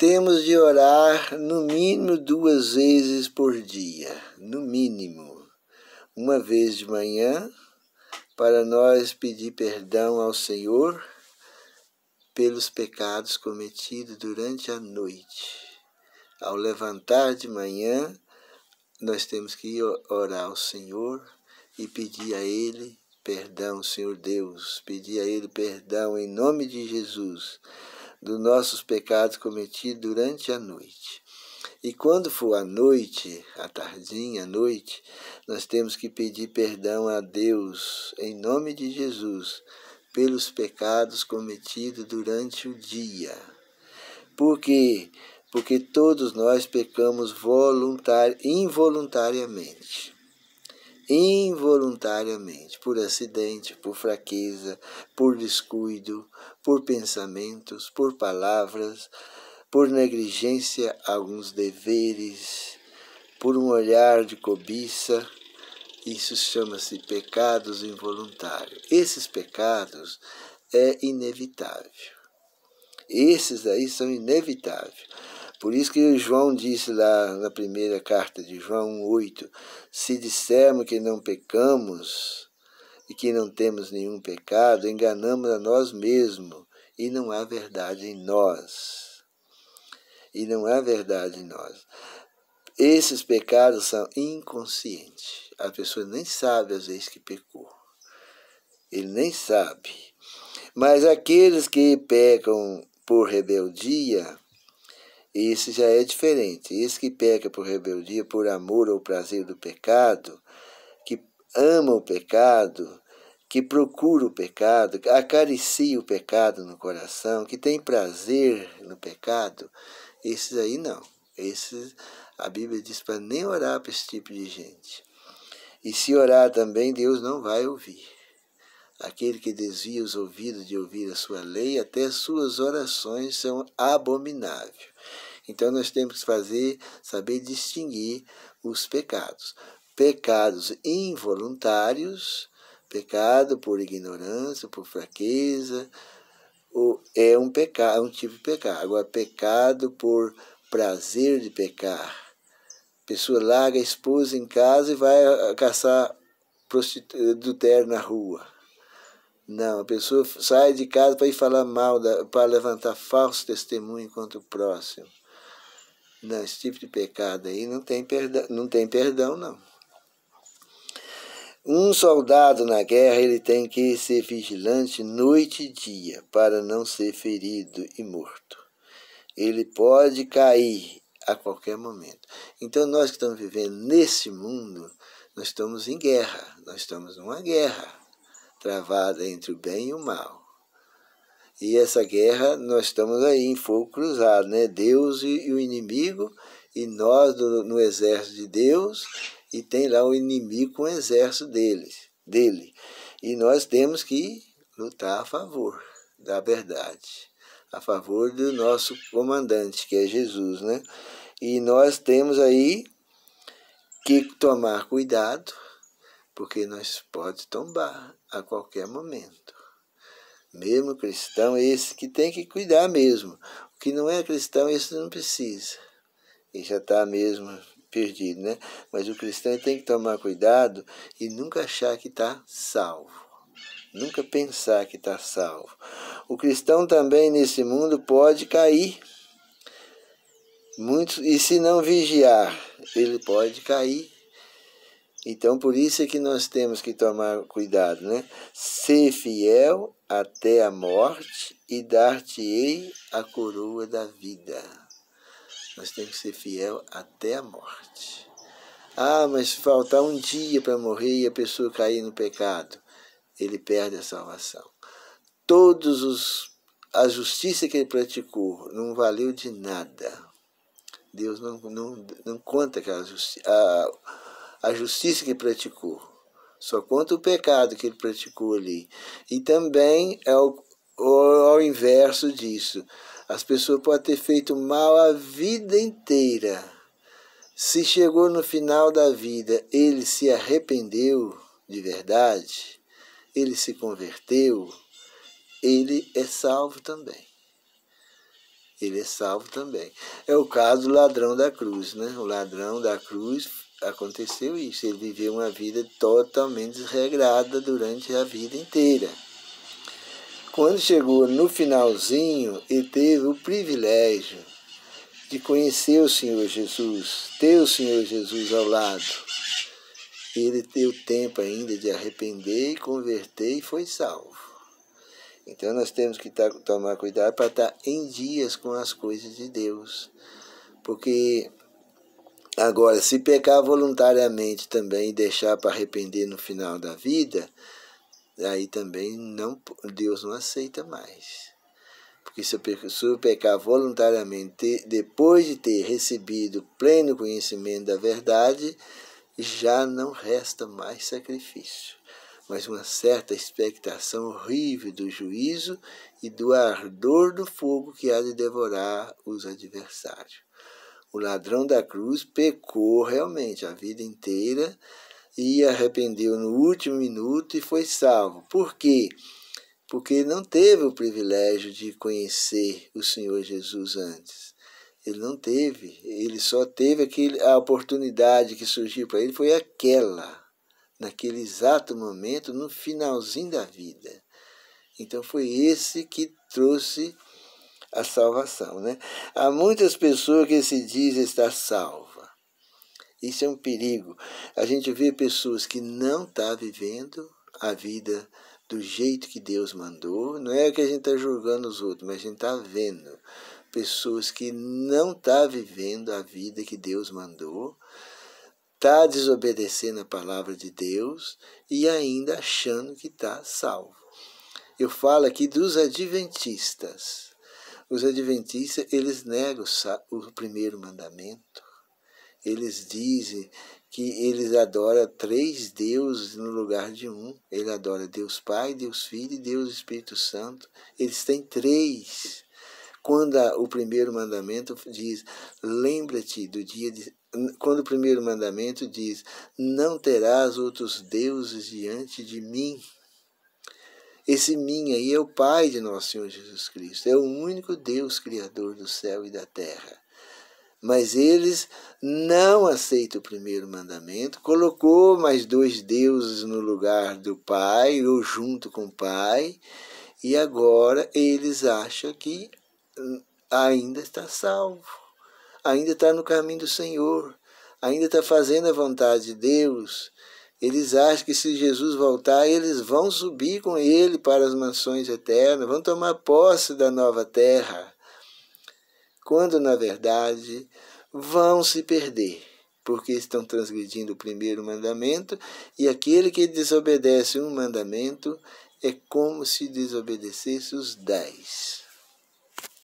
temos de orar no mínimo 2 vezes por dia, no mínimo. Uma vez de manhã, para nós pedir perdão ao Senhor pelos pecados cometidos durante a noite. Ao levantar de manhã, nós temos que orar ao Senhor e pedir a Ele perdão, Senhor Deus, pedir a Ele perdão em nome de Jesus, dos nossos pecados cometidos durante a noite. E quando for à noite, à tardinha, à noite, nós temos que pedir perdão a Deus, em nome de Jesus, pelos pecados cometidos durante o dia. Por quê? Porque todos nós pecamos involuntariamente. Involuntariamente, por acidente, por fraqueza, por descuido, por pensamentos, por palavras, por negligência a alguns deveres, por um olhar de cobiça. Isso chama-se pecados involuntários. Esses pecados é inevitável. Esses aí são inevitáveis. Por isso que João disse lá na primeira carta de João 1,8, se dissermos que não pecamos e que não temos nenhum pecado, enganamos a nós mesmos e não há verdade em nós. E não há verdade em nós. Esses pecados são inconscientes. A pessoa nem sabe às vezes que pecou. Ele nem sabe. Mas aqueles que pecam por rebeldia, esse já é diferente. Esse que peca por rebeldia, por amor ou prazer do pecado, que ama o pecado, que procura o pecado, que acaricia o pecado no coração, que tem prazer no pecado, esses aí não. Esses, a Bíblia diz para nem orar para esse tipo de gente. E se orar também, Deus não vai ouvir. Aquele que desvia os ouvidos de ouvir a sua lei, até suas orações são abomináveis. Então nós temos que saber distinguir os pecados. Pecados involuntários, pecado por ignorância, por fraqueza, é um pecado, é um tipo de pecado. Agora, pecado por prazer de pecar. A pessoa larga a esposa em casa e vai caçar adultério na rua. Não, a pessoa sai de casa para ir falar mal, para levantar falso testemunho contra o próximo. Não, esse tipo de pecado aí não tem perdão, não. Um soldado na guerra, ele tem que ser vigilante noite e dia para não ser ferido e morto. Ele pode cair a qualquer momento. Então nós que estamos vivendo nesse mundo, nós estamos em guerra, nós estamos numa guerra travada entre o bem e o mal. E essa guerra, nós estamos aí em fogo cruzado, né? Deus e o inimigo, e nós no exército de Deus, e tem lá o inimigo com o exército dele. E nós temos que lutar a favor da verdade, a favor do nosso comandante, que é Jesus, né? E nós temos aí que tomar cuidado, porque nós pode tombar a qualquer momento. Mesmo cristão, esse que tem que cuidar mesmo. O que não é cristão, esse não precisa. Ele já está mesmo perdido, né? Mas o cristão tem que tomar cuidado e nunca achar que está salvo. Nunca pensar que está salvo. O cristão também nesse mundo pode cair. E se não vigiar, ele pode cair. Então, por isso é que nós temos que tomar cuidado, né? Ser fiel até a morte e dar-te-ei a coroa da vida. Nós temos que ser fiel até a morte. Ah, mas se faltar um dia para morrer e a pessoa cair no pecado, ele perde a salvação. A justiça que ele praticou não valeu de nada. Deus não conta aquela justiça. A justiça que praticou, só conta o pecado que ele praticou ali. E também é ao inverso disso. As pessoas podem ter feito mal a vida inteira. Se chegou no final da vida, ele se arrependeu de verdade, ele se converteu, ele é salvo também. ele é salvo também. É o caso do ladrão da cruz, né? O ladrão da cruz, aconteceu isso, ele viveu uma vida totalmente desregrada durante a vida inteira. Quando chegou no finalzinho, ele teve o privilégio de conhecer o Senhor Jesus, ter o Senhor Jesus ao lado. Ele teve tempo ainda de arrepender e converter e foi salvo. Então nós temos que tomar cuidado para estar em dias com as coisas de Deus. Porque agora, se pecar voluntariamente também e deixar para arrepender no final da vida, aí também Deus não aceita mais. Porque se eu pecar voluntariamente, depois de ter recebido pleno conhecimento da verdade, já não resta mais sacrifício, mas uma certa expectação horrível do juízo e do ardor do fogo que há de devorar os adversários. O ladrão da cruz pecou realmente a vida inteira e arrependeu no último minuto e foi salvo. Por quê? Porque não teve o privilégio de conhecer o Senhor Jesus antes. Ele não teve, ele só teve a oportunidade que surgiu para ele, foi aquela, naquele exato momento, no finalzinho da vida. Então foi esse que trouxe a salvação, né? Há muitas pessoas que se dizem estar salva. Isso é um perigo. A gente vê pessoas que não estão vivendo a vida do jeito que Deus mandou. Não é que a gente está julgando os outros, mas a gente está vendo pessoas que não estão vivendo a vida que Deus mandou, está desobedecendo a palavra de Deus e ainda achando que está salvo. Eu falo aqui dos adventistas. Os adventistas, eles negam o primeiro mandamento. Eles dizem que eles adoram 3 deuses no lugar de um. Ele adora Deus Pai, Deus Filho e Deus Espírito Santo. Eles têm 3. Quando o primeiro mandamento diz, lembra-te do dia de... Quando o primeiro mandamento diz, não terás outros deuses diante de mim. Esse mim aí é o Pai de nosso Senhor Jesus Cristo. É o único Deus criador do céu e da terra. Mas eles não aceitam o primeiro mandamento, colocou mais 2 deuses no lugar do Pai, ou junto com o Pai, e agora eles acham que ainda está salvo, ainda está no caminho do Senhor, ainda está fazendo a vontade de Deus. Eles acham que se Jesus voltar, eles vão subir com ele para as mansões eternas, vão tomar posse da nova terra, quando na verdade vão se perder, porque estão transgredindo o primeiro mandamento, e aquele que desobedece um mandamento é como se desobedecesse os 10.